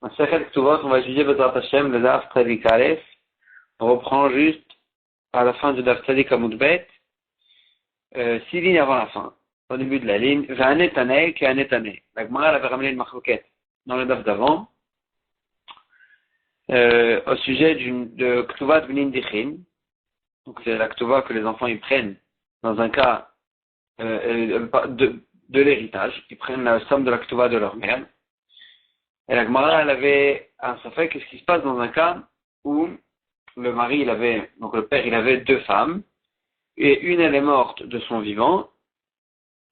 Masechet Ktuvot, on va étudier Bezrat Hashem, le Daf Tzadik Aleph. On reprend juste à la fin du Daf Tzadik Amud Bet, 6 lignes avant la fin, au début de la ligne. Ve'anet Tanei, Ke'anet Tanei. La Gemara avait ramené une marloquette dans le Daf d'avant, au sujet de Ktuvat Bnin Dichin. Donc c'est la Ktuva que les enfants ils prennent dans un cas de l'héritage. Ils prennent la somme de la Ktuva de leur mère. Et la Gemara, elle avait un safek, qu'est-ce qui se passe dans un cas où le mari, donc le père, il avait 2 femmes, et une, elle est morte de son vivant,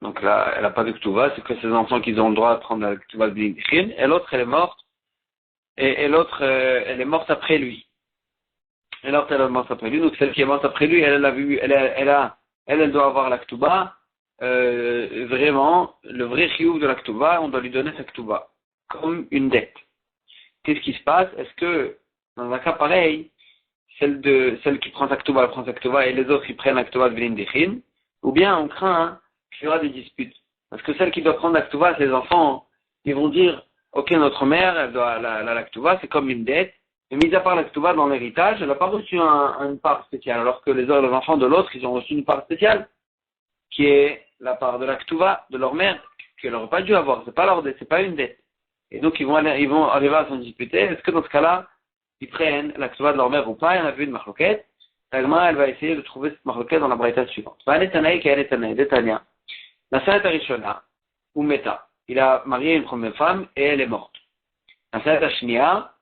donc là, elle n'a pas de Ktuva, c'est que ses enfants qui ont le droit de prendre la Ktuva de B'nindichin, et l'autre, elle est morte, et l'autre, elle est morte après lui. Et l'autre, elle est morte après lui, donc celle qui est morte après lui, elle doit avoir la Ktuva, vraiment, le vrai chiyuv de la Ktuva, on doit lui donner sa Ktuva comme une dette. Qu'est-ce qui se passe? Est-ce que, dans un cas pareil, celle qui prend sa Ktuva, elle prend sa Ktuva, et les autres, ils prennent la Ktuva de B'nindichin, ou bien on craint qu'il y aura des disputes. Parce que celle qui doit prendre la Ktuva, ses enfants, ils vont dire, ok, notre mère, elle doit, la Ktuva, c'est comme une dette, et mis à part la Ktuva dans l'héritage, elle n'a pas reçu une part spéciale, alors que les enfants de l'autre, ils ont reçu une part spéciale, qui est la part de la Ktuva de leur mère, qu'elle n'aurait pas dû avoir, c'est pas leur dette, c'est pas une dette. Et donc, ils vont arriver à s'en disputer. Est-ce que dans ce cas-là, ils prennent la Ktuva de leur mère ou pas? Il y en a vu une marloquette. La Gemara, elle va essayer de trouver cette marloquette dans la braïta suivante. La Sanat Arishona, ou Meta. Il a marié une première femme et elle est morte. La Sanat Ashnia,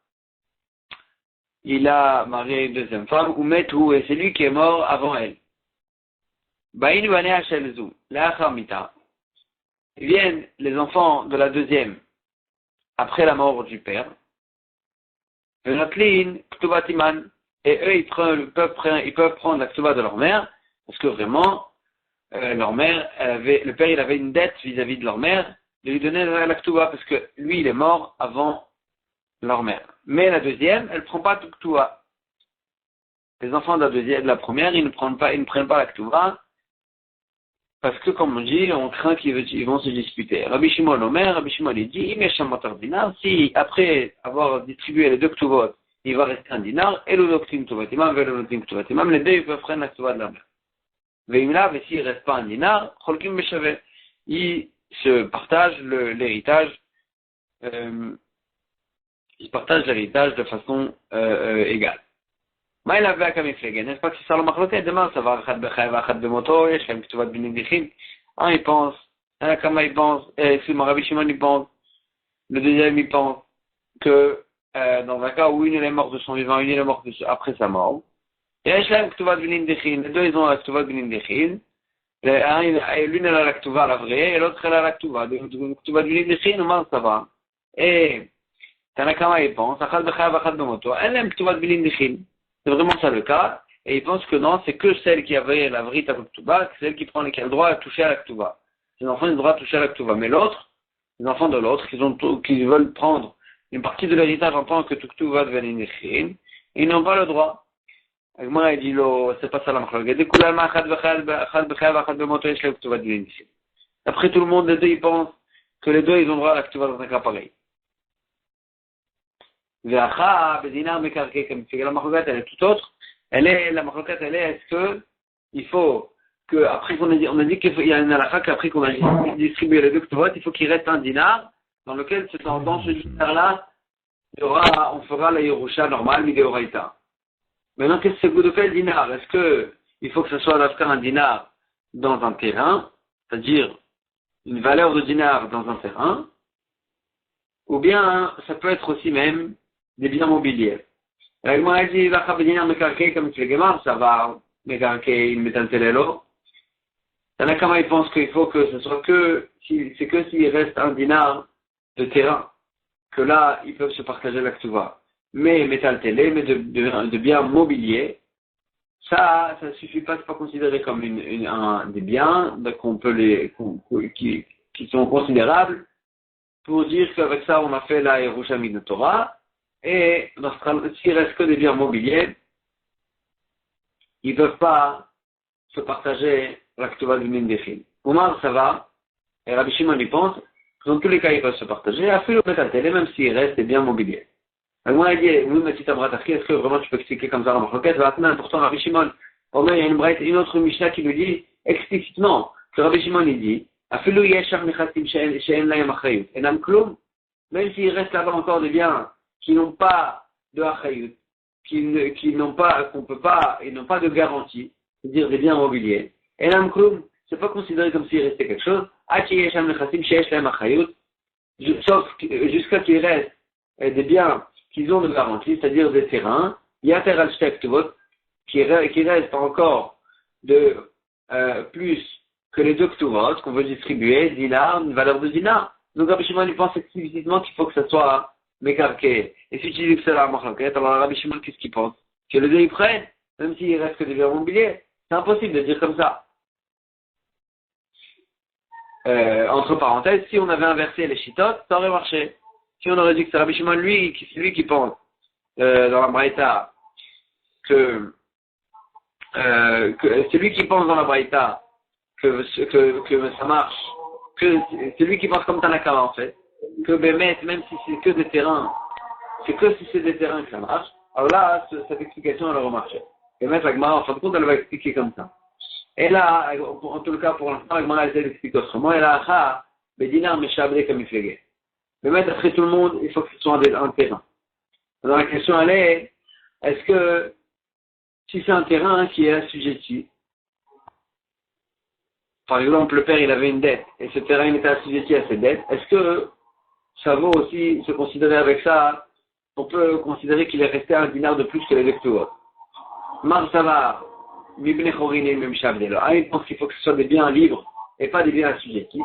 il a marié une deuxième femme, ou Metu, et c'est lui qui est mort avant elle. Baïn Bane Hashelzu, la Achamita. Ils viennent, les enfants de la deuxième, après la mort du père, et eux ils peuvent prendre la Ktuva de leur mère, parce que vraiment, leur mère, le père il avait une dette vis-à-vis de leur mère, de lui donner la Ktuva, parce que lui il est mort avant leur mère. Mais la deuxième, elle ne prend pas de Ktuva. Les enfants de la première, ils ne prennent pas la Ktuva, parce que, comme on dit, on craint qu'ils vont se disputer. Rabbi Shimon Omer, Rabbi Shimon il dit, si après avoir distribué les 2 ktuvot, il va rester un dinar, et les 2 ils peuvent prendre la ktuva de la mère. Veimla, et s'il ne reste pas un dinar, cholkim beshavé. Ils se partagent l'héritage, ils partagent l'héritage de façon égale. מה אליו והקה מפלגן? n'est-ce pas que c'est ça le מחלוקת? demain ça va אחד בחי ואחד במותו, יש להם כתובת בנינדיחין. Un il pense, Kama il pense, excuse-moi, Rabbi Shimon il pense, le deuxième il pense que dans un cas où une elle est morte de son vivant, une elle est morte après sa mort, et יש להם כתובת בנינדיחין, les deux ils ont la כתובת בנינדיחין, l'une elle a la כתובה la vraie, et l'autre elle a la כתובה בנינדיחין, comment ça va? Et Tanakama il pense, אחד בחי ואחד במותו, אין להם כתובת בנינדיחין. C'est vraiment ça le cas, et ils pensent que non, c'est que celle qui avait la véritable Ktuva, c'est celle qui a le droit à toucher à la Ktuva. Les enfants ont le droit à toucher à la Ktuva, mais l'autre, les enfants de l'autre, qui veulent prendre une partie de l'héritage en tant que Ktuva devient une écrine, ils n'ont pas le droit. Agmara dit, c'est pas ça la marloquette. Après tout le monde, les deux, ils pensent que les deux, ils ont le droit à la Ktuva dans un cas pareil. La marloquette, elle est tout autre. La marloquette, elle est, est-ce que il faut que, après on a dit qu'il y a une halakha qu'après qu'on a distribué les 2 ktuvot, il faut qu'il reste un dinar, dans lequel, dans ce dinar-là, on fera la Yerusha normale, Mideoraita. Maintenant, qu'est-ce que c'est de quel dinar? Est-ce que il faut que ce soit un dinar dans un terrain, c'est-à-dire une valeur de dinar dans un terrain, ou bien, ça peut être aussi même des biens mobiliers. La Gemara dit, comme tu les ça va, Mekarkei, Metantelelo. Tanakama, il pense qu'il faut que ce soit c'est que s'il reste un dinar de terrain, que là, ils peuvent se partager la Ktuva. Mais Metantelé, mais de biens mobiliers, ça suffit pas, c'est pas considéré comme des biens, qu'on peut qui sont considérables, pour dire qu'avec ça, on a fait la Yerusha de Torah. Et s'il reste que des biens mobiliers, ils ne peuvent pas se partager la Ktuva du Mindéchim. Oumar, ça va, et Rabbi Shimon y pense, Dans tous les cas, ils peuvent se partager. À fait le métal, même s'il reste des biens mobiliers. Moi, il dit, oui, mais si t'as bratarki, est-ce que vraiment tu peux expliquer comme ça la marloquette? Maintenant, pourtant, Rabbi Shimon, pendant, il y a une autre Mishnah qui nous dit explicitement que Rabbi Shimon, il dit, Afilu yeshar nechasim she'en layam achayut. Enam klum, même s'il reste là-bas encore des biens qui n'ont pas de achayut, qui n'ont pas, qu'on peut pas, ils n'ont pas de garantie, c'est-à-dire des biens mobiliers. Enam klum, c'est pas considéré comme s'il restait quelque chose. Achi yeshar nechasim she'en layam achayut, sauf jusqu'à qu'il reste des biens qu'ils ont de garantie, c'est-à-dire des terrains, yater al shtevot, qui reste encore de plus que les deux ktuvot qu'on veut distribuer, dinar, une valeur de dinar. Donc Rabbi Shimon il pense explicitement qu'il faut que ça soit mécarqué. Et si tu dis que c'est la marloquette, alors Rabbi Shimon qu'est-ce qu'il pense? Que les deux ils prennent, même s'il reste que des biens mobiliers. C'est impossible de dire comme ça. Entre parenthèses, si on avait inversé les chitotes, ça aurait marché. Si on aurait dit que c'est Rabbi Shimon, c'est lui qui pense dans la Braïta que c'est lui qui pense dans la Braïta que ça marche, que c'est lui qui pense comme Tanakama en fait, que Bémet, même si c'est que des terrains, c'est que si c'est des terrains que ça marche, alors là, cette explication elle aurait marché. Bémet, la Gemara, en fin de compte, elle va expliquer comme ça. Et là, en tout cas, pour l'instant, la Gemara, elle explique autrement. Et là, ah, Bédinar, Meshabré, comme il fait. Bémet, après tout le monde, il faut que ce soit un terrain. Alors la question, elle est-ce que si c'est un terrain qui est assujetti, par exemple, le père, il avait une dette, et ce terrain, il était assujetti à ses dettes, est-ce que ça vaut aussi se considérer avec ça, on peut considérer qu'il est resté un dinar de plus que les lectures. Mar Savar, Mibne Chorine, même Chabdelo. Ah, il pense qu'il faut que ce soit des biens libres, et pas des biens assujettis.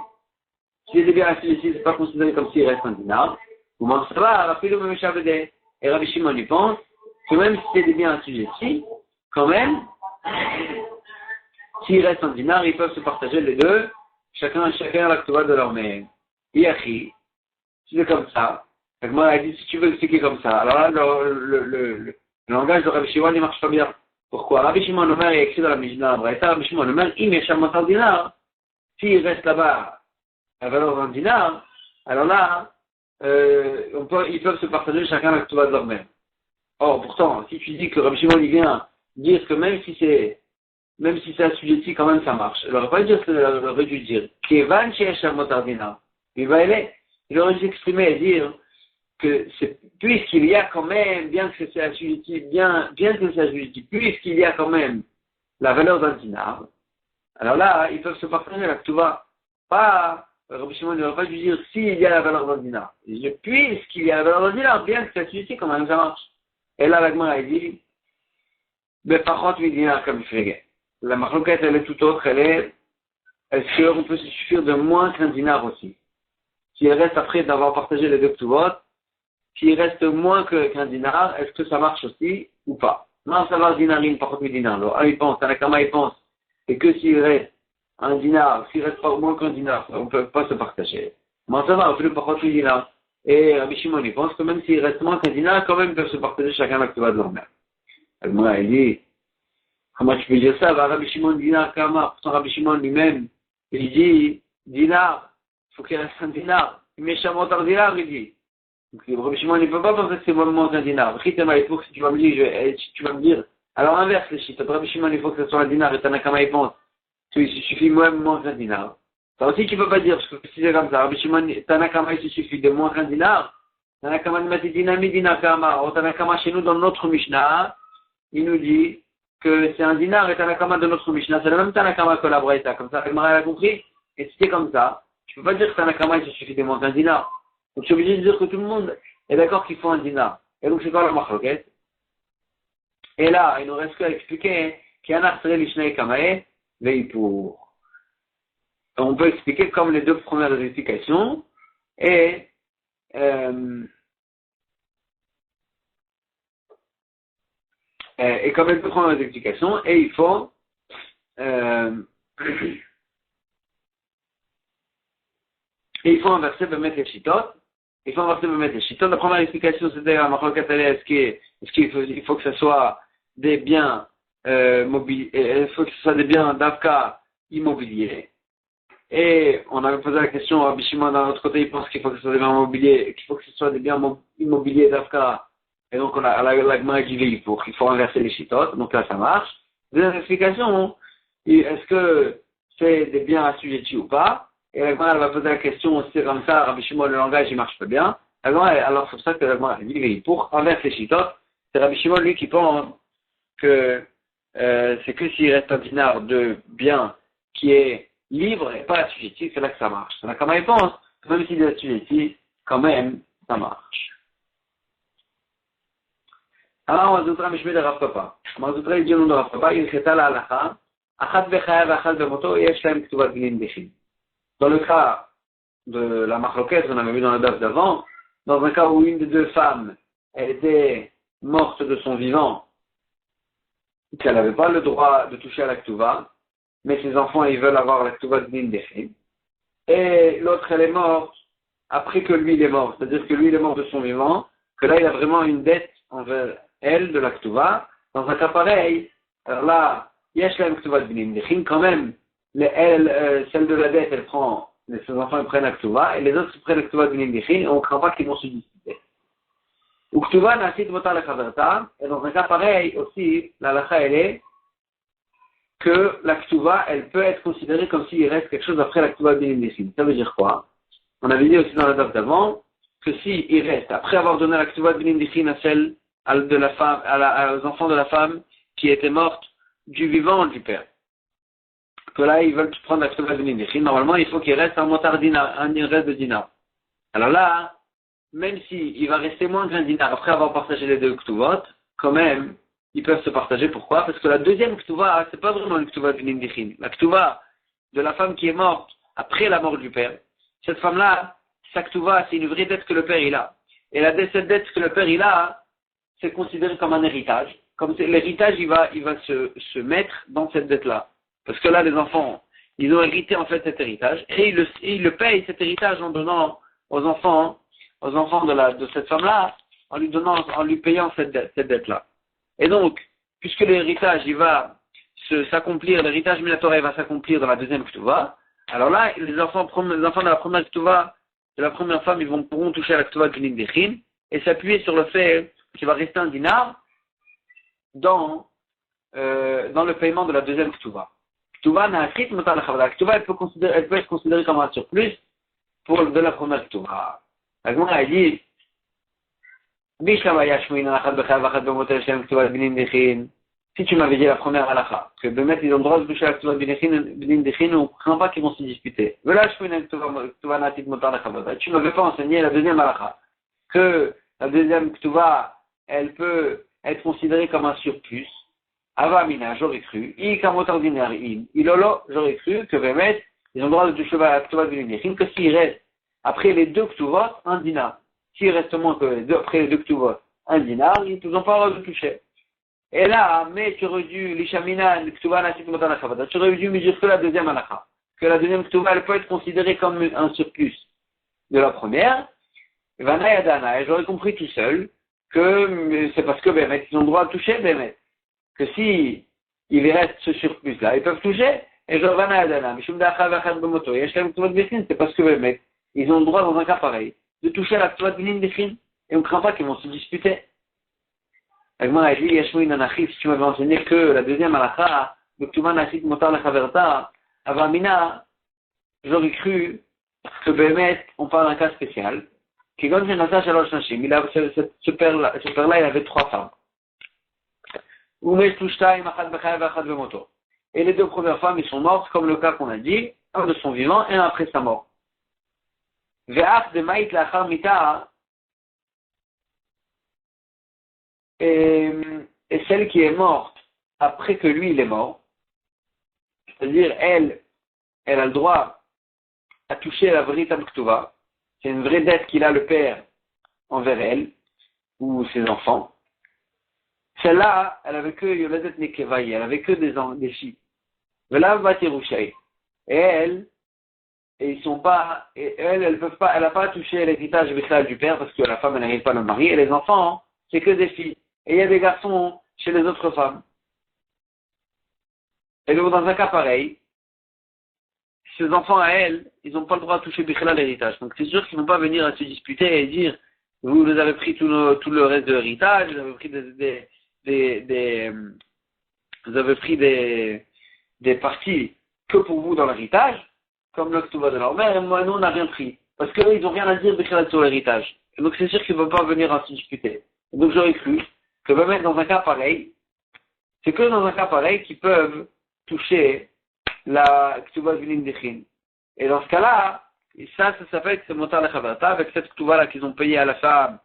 Si c'est des biens assujettis, c'est pas considéré comme s'il reste un dinar. Ou Mar Savar, Rapidou, même Chabdelo. Et Rabbi Shimon lui pense que même si c'est des biens assujettis, quand même, s'il reste un dinar, ils peuvent se partager les deux, chacun la ktouva de leur mère. Yachi, si c'est comme ça, moi elle dit si tu veux expliquer comme ça, alors là le langage de Rabbi Shimon ne marche pas bien. Pourquoi? Rabbi Shimon Omer est écrit dans la Mishnah Braïta, Rabbi Shimon Omer, il met un dinar, s'il reste là-bas la valeur d'un dinar, alors là, ils peuvent se partager chacun la ktouva de leur mère. Or, pourtant, si tu dis que Rabbi Shimon il vient dire que même si c'est assujetti, quand même ça marche. Il n'aurait pas dû dire ce qu'il aurait dû dire. Kevan sheyesh motardina. Il aurait dû s'exprimer et dire que puisqu'il y a quand même, bien que c'est assujetti, bien que c'est assujetti, puisqu'il y a quand même la valeur d'un dinar, alors là, ils peuvent se partager la ktouva. Pas, Rabbi Shimon n'aurait pas dû dire s'il y a la valeur d'un dinar. Il dit puisqu'il y a la valeur d'un dinar, bien que c'est assujetti, quand même ça marche. Et là, la Gemara, il dit, mais par contre, il dit, comme il la marloquette, elle est tout autre, est-ce qu'on peut se suffire de moins qu'un dinar aussi? S'il reste après d'avoir partagé les deux ktuvot, s'il reste moins qu'un dinar, est-ce que ça marche aussi ou pas? Non, ça va, dinarim, par contre, dinar. Alors, il pense, Tanakama, il pense, et que s'il reste un dinar, s'il reste pas moins qu'un dinar, on ne peut pas se partager. Mais ça va, plus par contre, dinar. Et Rabbi Shimon, il pense que même s'il reste moins qu'un dinar, quand même, ils peuvent se partager chacun la ktuvot de leur mère. Moi, il dit, comment tu peux dire ça? Rabbi Shimon, dinar, kama. Pourtant, Rabbi Shimon lui-même, il dit, dinar, il faut qu'il reste un dinar. Il met chamot un dinar, il dit. Donc, Rabbi Shimon, il ne peut pas penser que c'est moins qu'un dinar. Il faut que si tu vas me dire, alors inverse les chiffres. Rabbi Shimon, il faut que ce soit un dinar, et Tanakama, il pense, il suffit même moins qu'un dinar. Ça aussi, tu ne peux pas dire, parce que si c'est comme ça, Rabbi Shimon, Tanakama, il suffit de moins qu'un dinar. Tanakama, il m'a dit, dinami, dinar, kama. Or, Tanakama, chez nous, dans notre Mishnah, il nous dit que c'est un dinar et Tanakama de notre Mishnah. C'est le même Tanakama que la Braïta. Comme ça, Agmara a compris. Et si c'est comme ça, tu ne peux pas dire que Tanakama, il se suffit de moins qu'un dinar. Donc, je suis obligé de dire que tout le monde est d'accord qu'il faut un dinar. Et donc, c'est quoi la marloquette? Et là, il nous reste qu'à expliquer qu'il y a un arsere l'ishnaï kamae, veipur. On peut expliquer comme les deux premières explications. Et comme les deux premières explications, et il faut inverser pour mettre les chitotes. Il faut inverser pour mettre les chitotes. La première explication, c'était la marloquette, est-ce qu'il faut que ce soit des biens mobiliers, il faut que ce soit des biens d'Avka immobiliers. Et on avait posé la question à Bishima d'un autre côté, il pense qu'il faut que ce soit des biens immobiliers, qu'il faut que ce soit des biens immobiliers d'Afka. Et donc on a la Gemara qui dit pour qu'il faut inverser les chitotes, donc là ça marche. Deuxième explication, est-ce que c'est des biens assujettis ou pas? Et la Gemara elle va poser la question, c'est comme ça, Rabbi Shimon, le langage il marche pas bien. Alors c'est pour ça que la Gemara dit pour inverser les chitotes, c'est Rabbi Shimon lui qui pense que c'est que s'il reste un dinar de bien qui est libre et pas assujetti, c'est là que ça marche. C'est là comment il pense, même s'il est assujetti, quand même, ça marche. Alors, on va douter Mishmé de Rav Papa. On va douter le nom de Rav Papa, il cheta la halacha, achat bechayav, achat bemoto, et yesh lahem ktuvat ginin dechin. Dans le cas de la marloquette, on avait vu dans le daf d'avant, dans un cas où une des deux femmes, elle était morte de son vivant, qu'elle n'avait pas le droit de toucher à la ktuva, mais ses enfants, ils veulent avoir la ktuva ginin dechin. Et l'autre, elle est morte après que lui, il est mort. C'est-à-dire que lui, il est mort de son vivant, que là, il a vraiment une dette envers elle, de la Ktuva. Dans un cas pareil, alors là, Yesh la Ktuva de Binin Dechin, quand même, celle de la dette, elle prend, ses enfants ils prennent la Ktuva, et les autres ils prennent la Ktuva de Binin Dechin, et on ne craint pas qu'ils vont se disputer. Ou Ktuva n'a pas de la Chaverta, et dans un cas pareil aussi, la lacha elle est que la Ktuva, elle peut être considérée comme s'il reste quelque chose après la Ktuva de Binin Dechin. Ça veut dire quoi? On avait dit aussi dans la date d'avant, que s'il reste, après avoir donné la Ktuva de Binin Dechin à celle de la femme, aux enfants de la femme qui était morte du vivant du père. Que là, ils veulent prendre la Ktuva de Binin Dechin. Normalement, il faut qu'il reste un montar dinar, un reste de dinar. Alors là, même s'il va rester moins qu'un dinar après avoir partagé les deux Ktuvot, quand même, ils peuvent se partager. Pourquoi? Parce que la deuxième Ktuva, c'est pas vraiment une Ktuva de Binin Dechin. La Ktuva de la femme qui est morte après la mort du père, cette femme-là, sa Ktuva, c'est une vraie dette que le père il a. Et cette dette que le père il a, c'est considéré comme un héritage. Comme l'héritage, il va se mettre dans cette dette-là. Parce que là, les enfants, ils ont hérité en fait cet héritage, et ils le payent cet héritage en donnant aux enfants de cette femme-là, en lui payant cette dette-là. Et donc, puisque l'héritage, il va s'accomplir, l'héritage minatoire, va s'accomplir dans la deuxième Ktuva, alors là, les enfants de la première Ktuva, de la première femme, pourront toucher à la Ktuva de Binin Dechin, et s'appuyer sur le fait qu'il va rester un dinar dans le paiement de la deuxième Ktuva. Ktuva n'a acquis montar la Ktuva. La Ktuva, elle peut être considérée comme un surplus de la première Ktuva. La Gemara a dit, si tu m'avais dit la première halakha, que Bémet, ils ont le droit de toucher à la Ktuva Binin Dechin, on ne craint pas qu'ils vont se disputer. Tu ne m'avais pas enseigné la deuxième halakha, que la deuxième Ktuva, elle peut être considérée comme un surplus. Avamina, j'aurais cru. Ilolo, j'aurais cru que Bémet, ils ont le droit de toucher à la Ktuva Binin Dechin, que s'il reste, après les deux Ktuvot, un dinar. S'il reste moins que après les deux Ktuvot, un dinar, ils n'ont pas le droit de toucher. Et là, mais tu aurais dû, l'Ishamina, l'Ktuva Nasit Motan Achavada, tu aurais dû me dire que la deuxième halakha. Que la deuxième Ktuva, elle peut être considérée comme un surplus de la première. Vana Yadana, et j'aurais compris tout seul que c'est parce que Bémet, ils ont le droit de toucher Bémet. Que si il reste ce surplus-là, ils peuvent toucher. Et j'aurais Vana Yadana, Mishum Dacha Vachat Bemoto, Yeshem Ktuva Bechin, c'est parce que Bémet, ils ont le droit dans un cas pareil de toucher à la Ktuva Binin Dechin. Et on ne craint pas qu'ils vont se disputer. Agma a dit, Yashmoin Anachif, si tu m'avais enseigné que la deuxième halakha, le Ktuva Nasit Motar la Chaverta, Avamina, j'aurais cru que Bémet, on parle d'un cas spécial. Ce père-là, il avait trois femmes. Et les deux premières femmes, ils sont mortes, comme le cas qu'on a dit, un de son vivant et un après sa mort. Et celle qui est morte après que lui, il est mort, c'est-à-dire elle a le droit à toucher la véritable Ktuva. C'est une vraie dette qu'il a le père envers elle, ou ses enfants. Celle-là, elle avait que Yoledet Nekevaï, elle avait que des filles. Vela Batirouchaï. Et elle, elle n'a pas touché l'héritage vital du père parce que la femme, elle n'arrive pas à le marier, et les enfants, c'est que des filles. Et il y a des garçons chez les autres femmes. Et donc, dans un cas pareil, ces enfants à elle, ils n'ont pas le droit de toucher Bichla l'héritage. Donc c'est sûr qu'ils ne vont pas venir à se disputer et dire, vous avez pris tout le reste de l'héritage, vous avez pris vous avez pris des parties que pour vous dans l'héritage, comme le Ktuva de leur mère, et moi, nous, on n'a rien pris. Parce qu'eux, ils n'ont rien à dire Bichla sur l'héritage. Et donc c'est sûr qu'ils ne vont pas venir à se disputer. Et donc j'aurais cru que même dans un cas pareil, c'est que dans un cas pareil qu'ils peuvent toucher la Ktuva du Nindichin. Et dans ce cas-là, ça s'appelle que c'est Motar la Chavata, avec cette Ktuva-là qu'ils ont payé à la femme,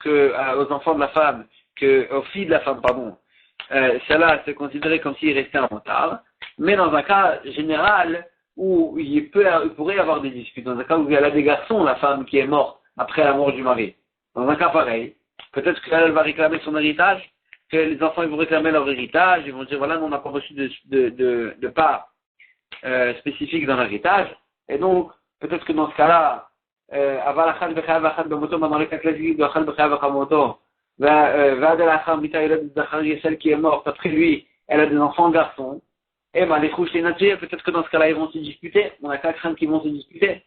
aux enfants de la femme, aux filles de la femme, pardon. Celle-là, c'est considéré comme s'il restait un Motar. Mais dans un cas général, où il pourrait y avoir des disputes, dans un cas où elle a des garçons, la femme qui est morte après la mort du mari. Dans un cas pareil, peut-être qu'elle va réclamer son héritage, que les enfants ils vont réclamer leur héritage, ils vont dire voilà, nous on n'a pas reçu de part spécifique dans l'héritage, et donc peut-être que dans ce cas-là, celle qui est morte après lui, elle a des enfants garçons, et peut-être que dans ce cas-là ils vont se disputer, on n'a qu'à craindre qu'ils vont se disputer,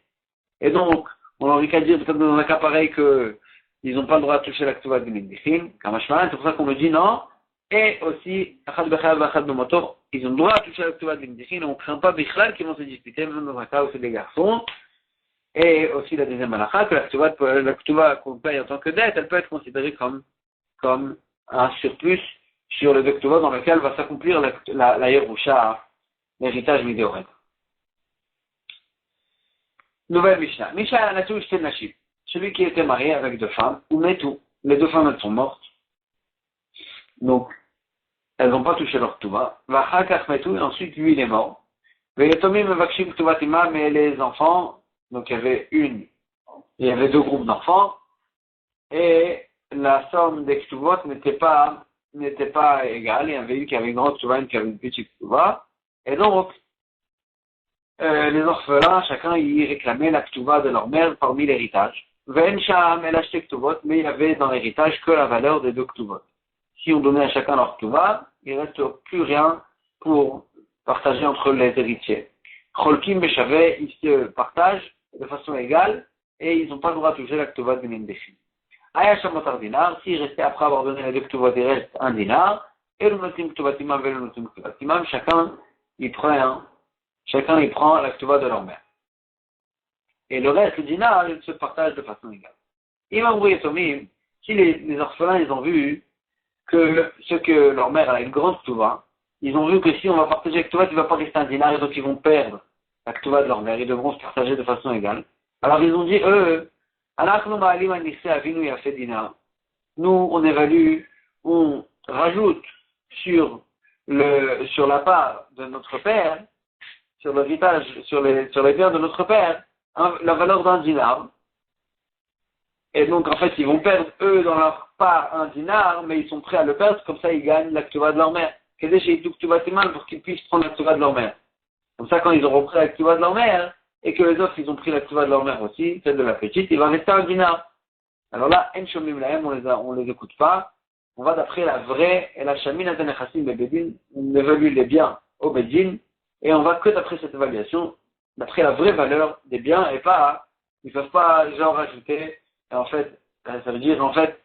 et donc on aurait qu'à dire peut-être dans un cas pareil que ils n'ont pas le droit de toucher la Ktuva du Nindichin, c'est pour ça qu'on me dit non. Et aussi, ils ont le droit de toucher la Ktuva du Nindichin, on ne craint pas Bichlal qui vont se disputer, même dans un cas où c'est des garçons. Et aussi la deuxième halakha, que la Ktuva qu'on paye en tant que dette, elle peut être considérée comme un surplus sur le Ktuva dans lequel va s'accomplir la Yerusha, l'héritage midéorètre. Nouvelle Mishnah. Mishnah Anatou Shtel Nashim. Celui qui était marié avec deux femmes, ou Metou, les deux femmes elles sont mortes, donc elles n'ont pas touché leur Ktuva, Vachakach Metou, et ensuite lui il est mort. Veyetomim Mevakshim Ktuvatima, mais les enfants, donc il y avait deux groupes d'enfants, et la somme des Ktuvot n'était pas égale, il y avait une qui avait une grande Ktuva, une qui avait une petite Ktuva, et donc les orphelins, chacun y réclamait la Ktuva de leur mère parmi l'héritage. Ve'en Sham, elle achetait Ktuvot, mais il y avait dans l'héritage que la valeur des deux Ktuvot. Si on donnait à chacun leur Ktuva, il ne reste plus rien pour partager entre les héritiers. Cholkim Beshavé, ils se partagent de façon égale et ils n'ont pas le droit de toucher la Ktuva du Nindichin. Aya Shamotar Dinar, s'il restait après avoir donné les deux Ktuvot, il reste un dinar, et le Notim Ktuvatimam, et le Notim Ktuvatimam, chacun il prend la Ktuva de leur mère. Et le reste, le dinar, il se partage de façon égale. Si les orphelins, ils ont vu que leur mère a une grande Ktuva, ils ont vu que si on va partager la Ktuva, il ne va pas rester un dinar, et donc ils vont perdre la Ktuva de leur mère, ils devront se partager de façon égale. Alors ils ont dit, nous, on évalue, on rajoute sur la part de notre père, sur l'héritage, sur les biens de notre père, la valeur d'un dinar. Et donc, en fait, ils vont perdre, eux, dans leur part, un dinar, mais ils sont prêts à le perdre, comme ça, ils gagnent la Ktuva de leur mère. Pour qu'ils puissent prendre la Ktuva de leur mère. Comme ça, quand ils auront pris la Ktuva de leur mère, et que les autres, ils ont pris la Ktuva de leur mère aussi, celle de la petite, il va rester un dinar. Alors là, En Shomim Lahem, on les écoute pas. On va d'après la vraie, et la Shamina Tanechassim Bedin, on évalue les biens au Bedin, et on va que d'après cette évaluation, d'après la vraie valeur des biens, et pas, ils peuvent pas, genre, rajouter, et en fait, ça veut dire, en fait,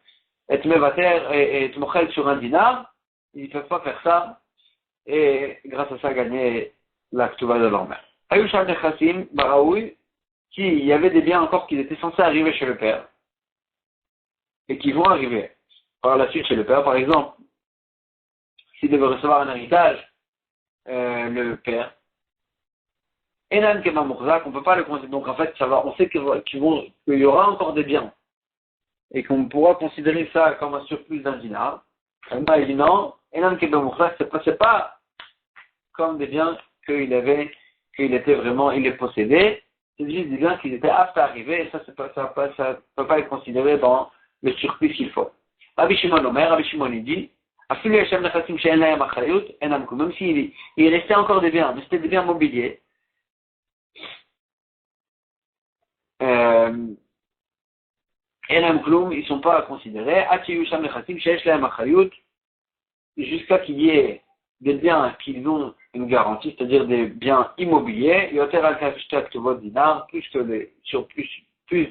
être mevater et être mochel sur un dinar, ils peuvent pas faire ça, et grâce à ça, gagner la Ktuva de leur mère. Ayusha Nechassim, Baraoui, il y avait des biens encore qui étaient censés arriver chez le père, et qui vont arriver par la suite chez le père, par exemple, s'il devait recevoir un héritage, le père, Enan Kema Mourzak, on ne peut pas le considérer. Donc en fait, on sait qu'il y aura encore des biens. Et qu'on pourra considérer ça comme un surplus d'un dinar. Il dit non, Enan Kema Mourzak, c'est pas comme des biens qu'il était vraiment, il les possédait. C'est juste des biens qui étaient aptes à arriver, et ça ne peut pas être considéré dans le surplus qu'il faut. Rabbi Shimon Omer, Rabbi Shimon il dit, même s'il restait encore des biens, mais c'était des biens mobiliers, ils ne sont pas considérés, jusqu'à qu'il y ait des biens qu'ils ont une garantie, c'est-à-dire des biens immobiliers, yoter al kafishta ktuvot dinar, plus que plus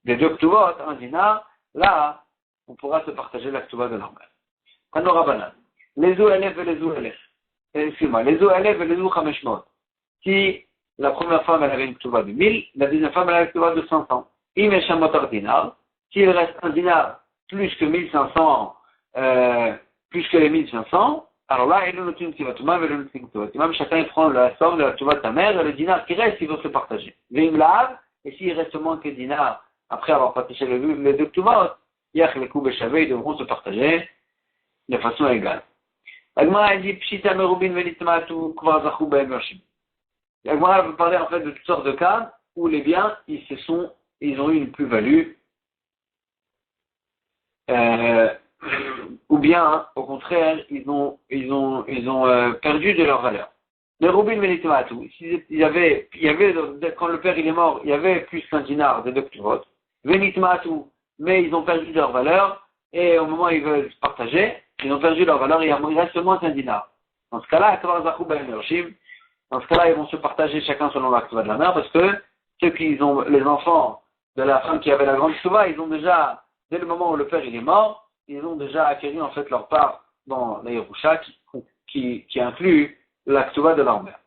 des deux ktuvot, un dinar, là, on pourra se partager la ktuva de leur mère. Panorabanan. Les ou elef et les ou elef. Excuse-moi, les ou elef et les ou chameshmot. Si la première femme, elle avait une ktuva de 1000, la deuxième femme, elle avait une ktuva de 500. Imesham motor dinar. S'il reste un dinar plus que 1500, plus que les 1500, alors là, il nous tient même chacun il prend la somme de la ktuva de ta mère et le dinar qui reste, il va se partager. Et s'il reste moins que dinar, après avoir partagé les deux ktuvot, yach les coups ils devront se partager de façon égale. L'Agmara dit Pshita merubin venitmatu kvar zachu b'hem yoshim. L'Agmara veut parler en fait de toutes sortes de cas où les biens ils ont eu une plus-value, ou bien au contraire ils ont perdu de leur valeur. Merubin venitmatu, il y avait quand le père il est mort, il y avait plus qu'un dinar de deux ktuvot. Venitmatu, mais ils ont perdu leur valeur et au moment où ils veulent se partager, ils ont perdu leur valeur et il reste moins qu'un dinar. Dans ce cas-là, dans ce cas-là, ils vont se partager chacun selon la ktuva de la mère parce que ceux qui ont les enfants de la femme qui avait la grande ktuva, ils ont déjà, dès le moment où le père il est mort, ils ont déjà acquis en fait leur part dans la Yerusha qui inclut la ktuva de leur mère.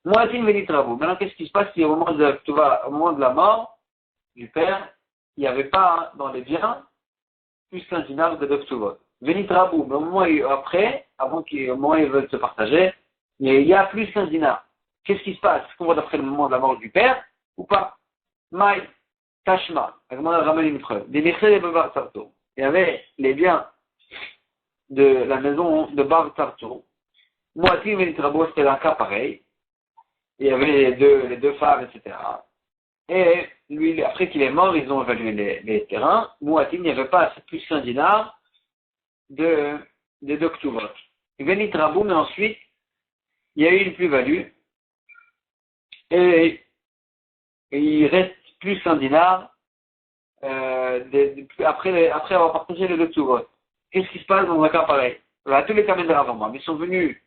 Moatin venit rabou. Maintenant, qu'est-ce qui se passe si au moment de la ktuva, au moment de la mort du père, il n'y avait pas dans les biens plus qu'un dinar de deux ktuvot. Venit rabou, mais au moment après, au moment où ils veulent se partager, il y a plus qu'un dinar. Qu'est-ce qui se passe? Est-ce qu'on voit d'après le moment de la mort du père ou pas? Maï, Tashma, ramène une preuve. Il y avait les biens de la maison de Bar Tarto. Moati venit rabou, c'était un cas pareil. Il y avait les deux femmes, etc. Et lui, après qu'il est mort, ils ont évalué les terrains. Mouatim, il n'y avait pas plus qu'un dinar des deux ktuvot. Venit rabou, mais ensuite, il y a eu une plus-value. Et il reste plus qu'un dinar après avoir partagé les deux ktuvot. Qu'est-ce qui se passe dans un cas pareil? Là, tous les camins de Rav Amram, ils sont venus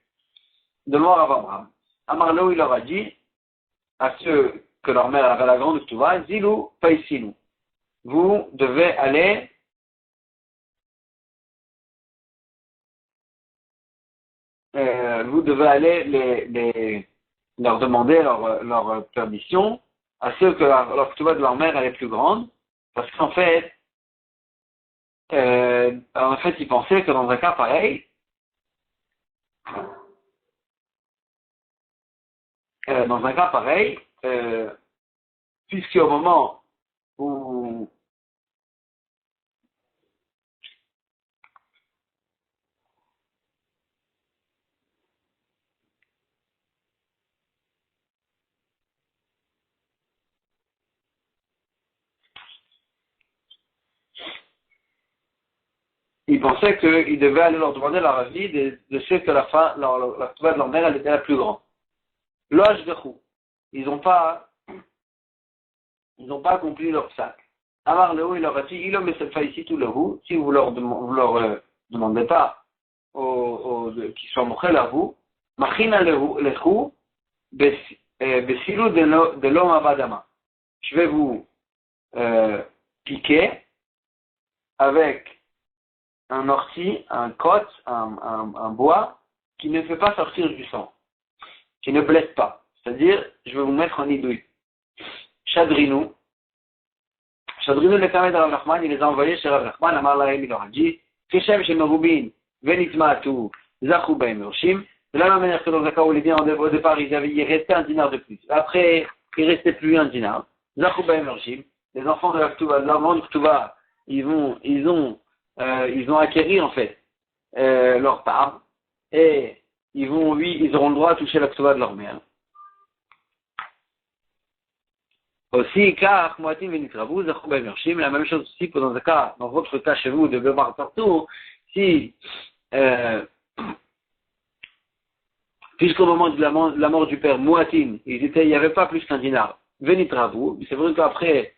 devant Rav Amram. Amarlo, il leur a dit à ceux que leur mère avait la grande ktuva, zilou paisinou. Vous devez aller leur demander leur permission à ceux que leur ktuva de leur mère elle est plus grande, parce qu'en fait, ils pensaient que dans un cas pareil, puisque au moment où ils pensaient qu'ils devaient aller leur demander leur avis de ceux que la ktuva de leur mère elle était la plus grande. L'âge de Chou. Ils n'ont pas accompli leur sac. Amar Léo, il leur a dit, il a mis cette faille ici tout le roux, si vous leur demandez pas qu'ils soient mochel à vous, machina le roux, besilou de l'homme abadama. Je vais vous piquer avec un ortie, un côte, un bois qui ne fait pas sortir du sang, qui ne blesse pas. C'est-à-dire, je vais vous mettre en idouille. Chadrinou le kamed de Rav Nachman, il les a envoyés chez Rav Nachman, Amar Lahem, il leur a dit, Keshem chez Merubin, Venitmatu, Zachu Baim Urshim, de la même manière que dans un cas où les biens au départ, il restait un dinar de plus. Après, il restait plus un dinar. Zachu Baim Urshim, les enfants de la Ktuva, de l'enfant du Ktuva, ils ont acquéri en fait leur part, et ils auront le droit à toucher la Ktuva de leur mère. Aussi, car Moatim Venitravu, Zachou Ben Mershim, la même chose aussi que dans votre cas chez vous de Bebar Tartou, si, puisqu'au moment de la mort du père Moatim, il n'y avait pas plus qu'un dinar, Venitravu, c'est vrai qu'après,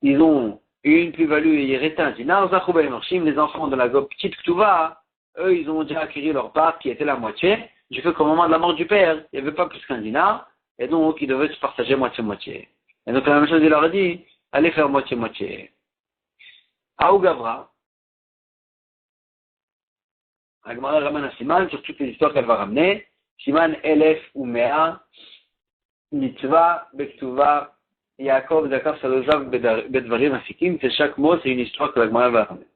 ils ont eu une plus-value et il restait un dinar, Zachou Ben Mershim, les enfants de la petite Ktuva, eux, ils ont déjà acquis leur part qui était la moitié, du fait qu'au moment de la mort du père, il n'y avait pas plus qu'un dinar, et donc ils devaient se partager moitié-moitié. Et donc la même chose, il leur a dit, allez faire moitié-moitié. Aou Gavra, Agmara ramène un siman sur toutes les histoires qu'elle va ramener. Siman Elef ou Mea, Mitzvah, Bektuva, Yaakov, Zakar, Salozav, Bedvarim, Afikim. C'est chaque mot, c'est une histoire que l'Agmara va ramener.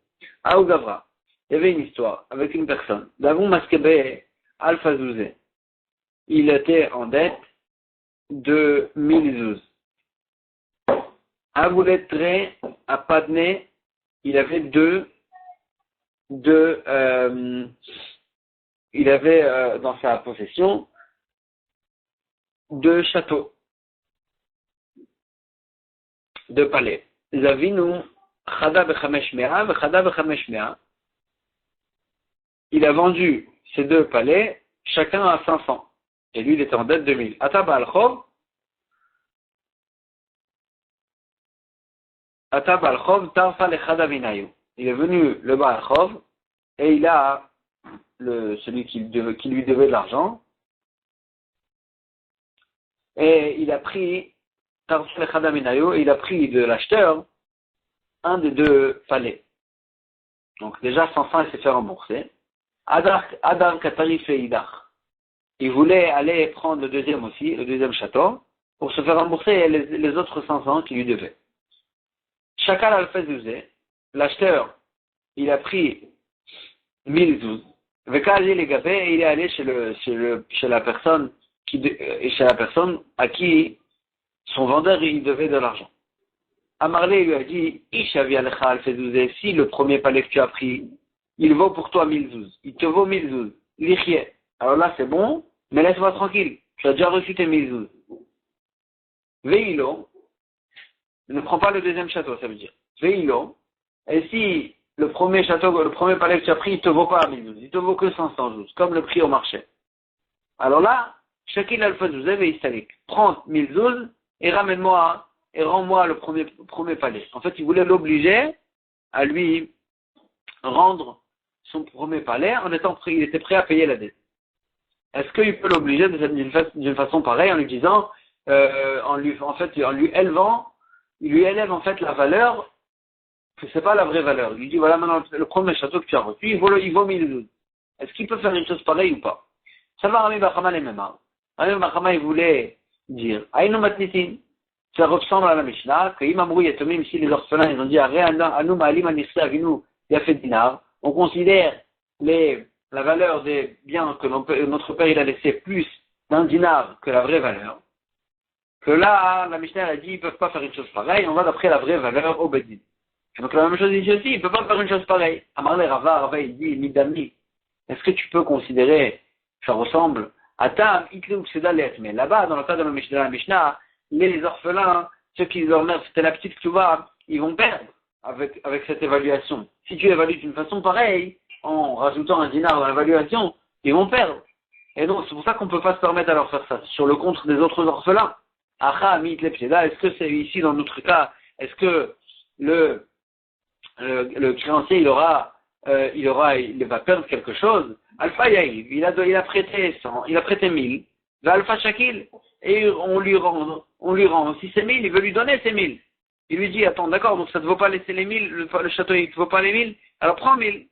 Aou Gavra, il y avait une histoire avec une personne. Davou Maskebe, Alpha Zouzé. Il était en dette de 1000 zouz. Abouletre, à Padne, il avait il avait dans sa possession 2 châteaux, 2 palais. Zavinu, Chada bechamesh mea, Chada bechamesh mea. Il a vendu ces 2 palais, chacun à 500. Et lui, il était en dette de 1000. Ata Baal Chov, Tarfa le Chada Minayu. Il est venu le Baal Chov, et il a celui qui lui devait de l'argent, et il a pris Tarfa le Chada Minayu, et il a pris de l'acheteur un des 2 palais. Donc déjà 500, il s'est fait rembourser. Adar Katarif et Idar. Il voulait aller prendre le deuxième aussi, le deuxième château, pour se faire rembourser les autres 500 qui lui devaient. Chakal al-Fazouzé, l'acheteur, il a pris 1000 zouz. Vekazi les gabé, et il est allé chez la personne à qui son vendeur il devait de l'argent. Amarlé lui a dit, Ishavi al-Kha al-Fazouzé, si le premier palais que tu as pris, il vaut pour toi 1000 zouz, il te vaut 1000 zouz, l'Ichye. Alors là c'est bon, mais laisse-moi tranquille, tu as déjà reçu tes 1000 zouz. Veilo, ne prends pas le deuxième château, ça veut dire. Veilo, et si le premier château, le premier palais que tu as pris, il te vaut pas 1000 zouz, il te vaut que 500 zouz, comme le prix au marché. Alors là, chacun al-Fazouzé veistalik, prends 1000 zouz et ramène-moi, et rends-moi le premier palais. En fait, il voulait l'obliger à lui rendre son premier palais en étant prêt, il était prêt à payer la dette. Est-ce qu'il peut l'obliger d'une façon pareille en lui disant, en lui élevant, il lui élève en fait la valeur, que c'est pas la vraie valeur. Il lui dit, voilà maintenant le premier château que tu as reçu, il vaut 1000 zouz. Est-ce qu'il peut faire une chose pareille ou pas? Ça va Rami Bachama les mêmes. Rami Bachama il voulait dire, Aïnou matnitin, ça ressemble à la Mishnah, que Imamrou Yatomim, si les orphelins ils ont dit, Anou Ma'alim Anisra Avinu Yafet Dinar, on considère la valeur des biens que notre père il a laissé plus d'un dinar que la vraie valeur, que là, la Mishnah a dit, ils ne peuvent pas faire une chose pareille, on va d'après la vraie valeur au Bedin. Donc la même chose ici aussi, ils ne peuvent pas faire une chose pareille. Amarle Rava il dit, Midami, est-ce que tu peux considérer, ça ressemble à Tam, Itlou, Ksedalet, mais là-bas, dans le cas de la Mishnah, les orphelins, ceux qui leur mère, c'était la petite Ktuba, ils vont perdre avec cette évaluation. Si tu évalues d'une façon pareille, en rajoutant un dinar dans l'évaluation, ils vont perdre. Et donc, c'est pour ça qu'on ne peut pas se permettre à leur faire ça. Sur le compte des autres orphelins. Acha, mit, lepseda, est-ce que c'est ici, dans notre cas, est-ce que le créancier, il va perdre quelque chose? Alpha Yaïv, il a prêté 100, il a prêté 1000. Va Alpha Shakil, et on lui rend. Si c'est 1000, il veut lui donner ces 1000. Il lui dit, attends, d'accord, donc ça ne te vaut pas laisser les 1000, le château, il ne te vaut pas les 1000, alors prends 1000.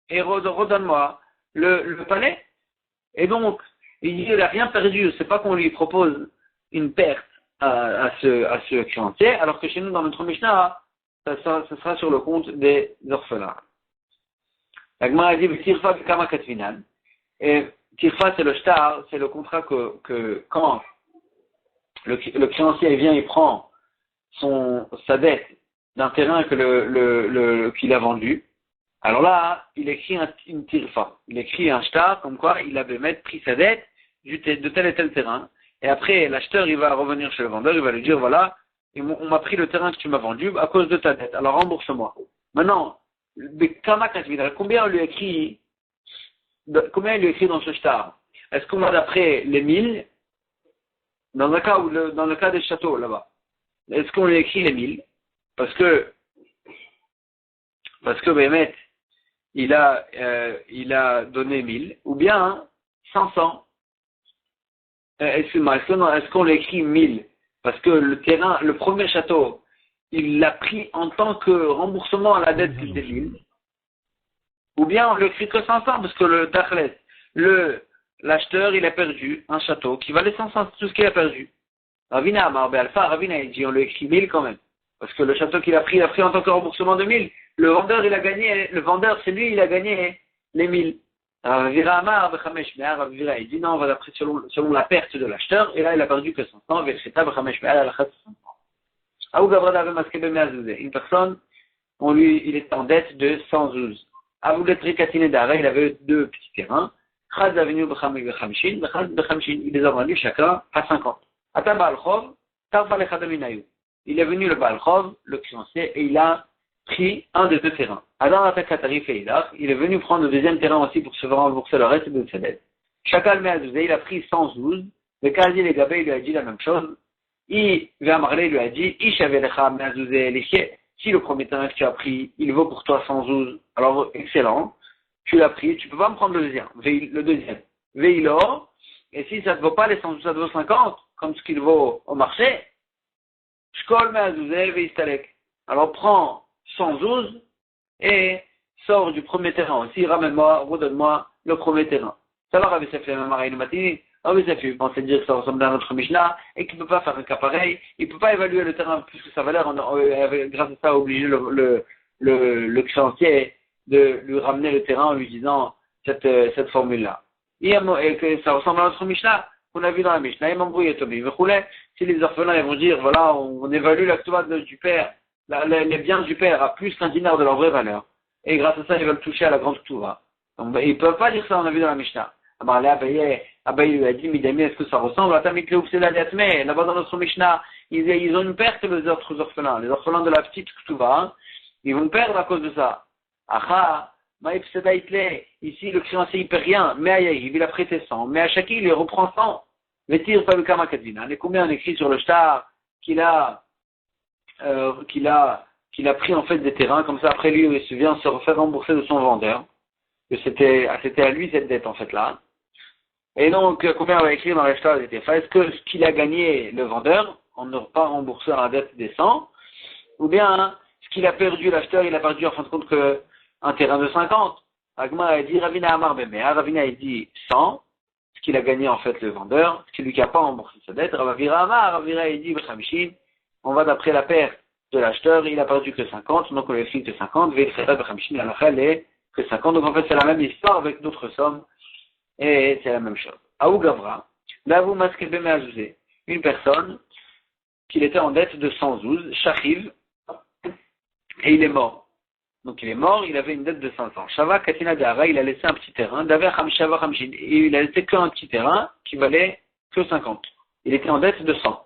Et redonne-moi le palais. Et donc, il dit, il n'a rien perdu. C'est pas qu'on lui propose une perte à ce créancier, alors que chez nous, dans notre Mishnah, ça sera sur le compte des orphelins. La Gemara a dit, Tirfa Kama Katvinan. Et Tirfa, c'est le shtar, c'est le contrat que quand le créancier vient, il prend sa dette d'un terrain qu'il a vendu. Alors là, il écrit une tirfa. Il écrit un shtar, comme quoi il avait pris sa dette de tel et tel terrain. Et après, l'acheteur, il va revenir chez le vendeur, il va lui dire, voilà, on m'a pris le terrain que tu m'as vendu à cause de ta dette. Alors rembourse-moi. Maintenant, combien il lui écrit dans ce shtar? Est-ce qu'on va d'après les 1000, dans le cas des châteaux, là-bas? Est-ce qu'on lui écrit les 1000? Parce que Bémet, il a donné 1000, ou bien 500. Excuse-moi, est-ce qu'on l'écrit 1000? Parce que le terrain, le premier château, il l'a pris en tant que remboursement à la dette des 1000. Ou bien on l'écrit que 500 parce que le Tachlet, l'acheteur, il a perdu un château qui valait 500, tout ce qu'il a perdu. Ravina Amar Be'alfa, Ravina il dit on le écrit 1000 quand même. Parce que le château qu'il a pris en tant que remboursement de 1000. Le vendeur, c'est lui, il a gagné les 1000. Ravira Amar Bechamesh Me'ar, Ravira il dit non, on va d'après selon la perte de l'acheteur, et là il a perdu que 500, Vecheta Bechamesh Me'ar, elle a 500. Aou Gavrada Vemaskebe Me'azouze, une personne, il est en dette de 112. Avoulet Rikatine Dara, il avait 2 petits terrains. Chaz Avenu Bechamshin, Chaz Bechamshin, il les a vendus chacun à 50. Ata Baalchov, Tarfa Lechadaminayu. Il est venu le Baalchov, le créancier, et il a pris un des 2 terrains. Adam Ataka Tarif et Ilach, il est venu prendre le deuxième terrain aussi pour se rembourser le reste de ses dettes. Chakal Me'azouze, il a pris 112. Le Kazi Legabé, il lui a dit la même chose. Ve'amarle lui a dit, Ishavelecha Me'azouze Liché. Si le premier terrain que tu as pris, il vaut pour toi 112, alors excellent, tu l'as pris, tu peux pas me prendre le deuxième. Veilor, et si ça ne vaut pas les 112, ça te vaut 50, comme ce qu'il vaut au marché, Shkol Me'azouze Veistalek. Alors prends 112 et sors du premier terrain aussi, ramène-moi, redonne-moi le premier terrain. Ça va, Rabbi Sefli Mamareinu Matini. Rabbi Sefli pensait dire que ça ressemble à notre Mishnah et qu'il ne peut pas faire un cas pareil. Il ne peut pas évaluer le terrain plus que sa valeur. Grâce à ça, obligé le créancier de lui ramener le terrain en lui disant cette formule-là. Et que ça ressemble à notre Mishnah qu'on a vu dans la Mishnah. Il m'embrouille Tobi. Si les orphelins ils vont dire, voilà, on évalue l'actuat du père, les biens du père à plus qu'un dinar de leur vraie valeur. Et grâce à ça, ils veulent toucher à la grande Touva. Donc, ils ne peuvent pas dire ça, on a vu dans la Mishnah. Abaye lui a dit, Midami, est-ce que ça ressemble à Tamikle ou Là-bas dans notre Mishnah, ils ont une perte, les autres orphelins. Les orphelins de la petite Touva, ils vont perdre à cause de ça. Acha, ici le créancier il perd rien, mais Ayahiv, il a prêté 100, mais à Shaki, il reprend 100. Vetir Pavukama Kadina. Et combien on écrit sur le shtar qu'il a pris en fait des terrains, comme ça après lui, il se vient se refaire rembourser de son vendeur. Que c'était à lui cette dette en fait là. Et donc, combien on va écrire dans le shtar des TFA? Est-ce que ce qu'il a gagné le vendeur, on ne va pas rembourser la dette des 100, ou bien ce qu'il a perdu l'acheteur, il a perdu en fin de compte un terrain de 50. Agma a dit Ravina Amar Bemea, Ravina a dit 100, ce qu'il a gagné en fait le vendeur, ce qui lui a pas remboursé sa dette. Ravira Amar, Ravira a dit Bechamishin, on va d'après la perte de l'acheteur, il a perdu que 50, donc on lui file que 50, Vechata Bechamishin, la Lachal est que 50, donc en fait c'est la même histoire avec d'autres sommes, et c'est la même chose. Aou Gavra, là vous masquez Bemeazouze, une personne qui était en dette de 112, Shachiv, et il est mort. Donc il est mort, il avait une dette de 500. Shava Katina Dara, il a laissé un petit terrain, Daver Hamshava Hamshin, et il a laissé qu'un petit terrain qui valait que 50. Il était en dette de 100.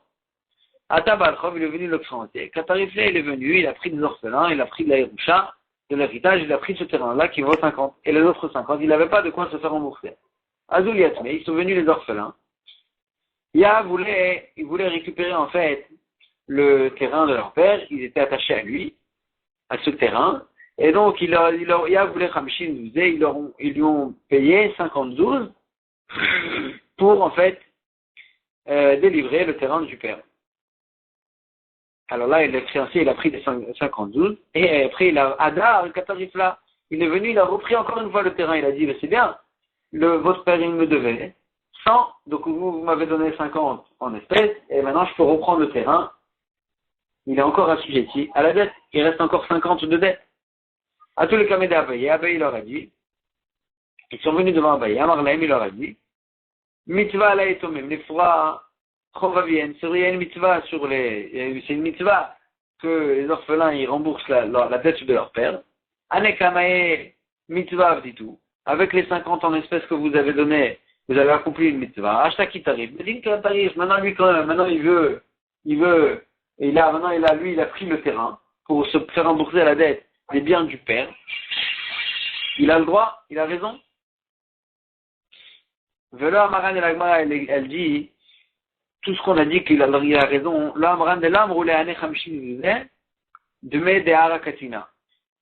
Ata Balchov, il est venu le créancier. Katarifle, il est venu, il a pris des orphelins, il a pris de l'aérusha, de l'héritage, il a pris ce terrain-là qui vaut 50. Et les autres 50, il n'avait pas de quoi se faire rembourser. Azul Yatme, ils sont venus les orphelins. Il voulait récupérer en fait le terrain de leur père, ils étaient attachés à lui, à ce terrain. Et donc, il a voulu Hamshin Douzé, ils lui ont payé 52 pour, en fait, délivrer le terrain du père. Alors là, le créancier, il a pris des 52, et après, Adar, Katarifla, il est venu, il a repris encore une fois le terrain, il a dit, c'est bien, votre père, il me devait 100, donc vous m'avez donné 50 en espèces, et maintenant, je peux reprendre le terrain. Il est encore assujetti à la dette, il reste encore 50 de dette. À tous les cas, Abaye leur a dit, ils sont venus devant Abaye, Amarlaim, il leur a dit, mitzvah la etomim, les fois, Chovavien, il y a une mitzvah c'est une mitzvah que les orphelins, ils remboursent la dette de leur père. Anekamae, mitzvah avditu, avec les 50 en espèces que vous avez donné, vous avez accompli une mitzvah. Ashtaki tarif, mais dis que tarif, maintenant lui quand même, maintenant il veut, et là, maintenant il a pris le terrain pour se faire rembourser la dette des biens du père. Il a le droit, il a raison. Vela Amaran et l'Agmara, elle dit, tout ce qu'on a dit qu'il a raison, l'Amaran de l'Amr ou les Ane Hamshin de Medehara Katina.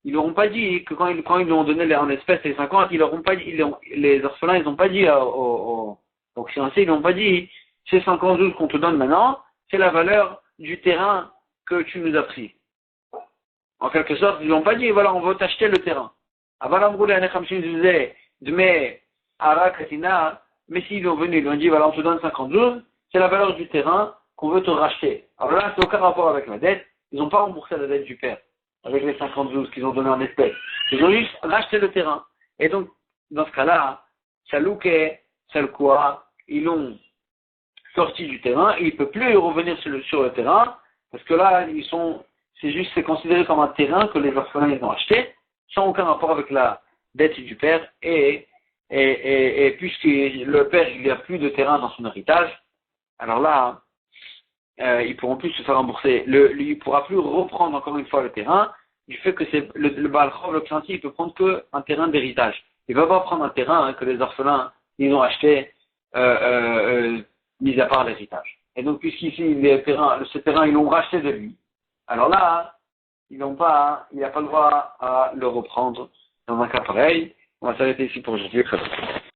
ils n'auront pas dit que quand ils lui ont donné en espèces les 50, ils n'auront pas dit, les orphelins, ils n'ont pas dit aux créanciers, ils n'ont pas dit, ces 52 qu'on te donne maintenant, c'est la valeur du terrain que tu nous as pris. En quelque sorte, ils n'ont pas dit, voilà, on veut t'acheter le terrain. Mais s'ils ont venu, ils lui ont dit, voilà, on te donne 52, c'est la valeur du terrain qu'on veut te racheter. Alors là, c'est aucun rapport avec la dette. Ils n'ont pas remboursé la dette du père avec les 52 qu'ils ont donné en espèces. Ils ont juste racheté le terrain. Et donc, dans ce cas-là, Salouké, Salkoua, ils l'ont sorti du terrain, et il ne peut plus revenir sur le terrain, parce que là, c'est considéré comme un terrain que les orphelins ils ont acheté, sans aucun rapport avec la dette du père, et puisque le père, il n'y a plus de terrain dans son héritage, alors là, ils pourront plus se faire rembourser. Il ne pourra plus reprendre encore une fois le terrain, du fait que c'est le Baal Chov, le créancier, il peut prendre qu'un terrain d'héritage. Il ne va pas prendre un terrain que les orphelins, ils ont acheté, mis à part l'héritage. Et donc, puisqu'ici, ce terrain, ils l'ont racheté de lui. Alors là, il n'a pas le droit à le reprendre dans un cas pareil. On va s'arrêter ici pour aujourd'hui.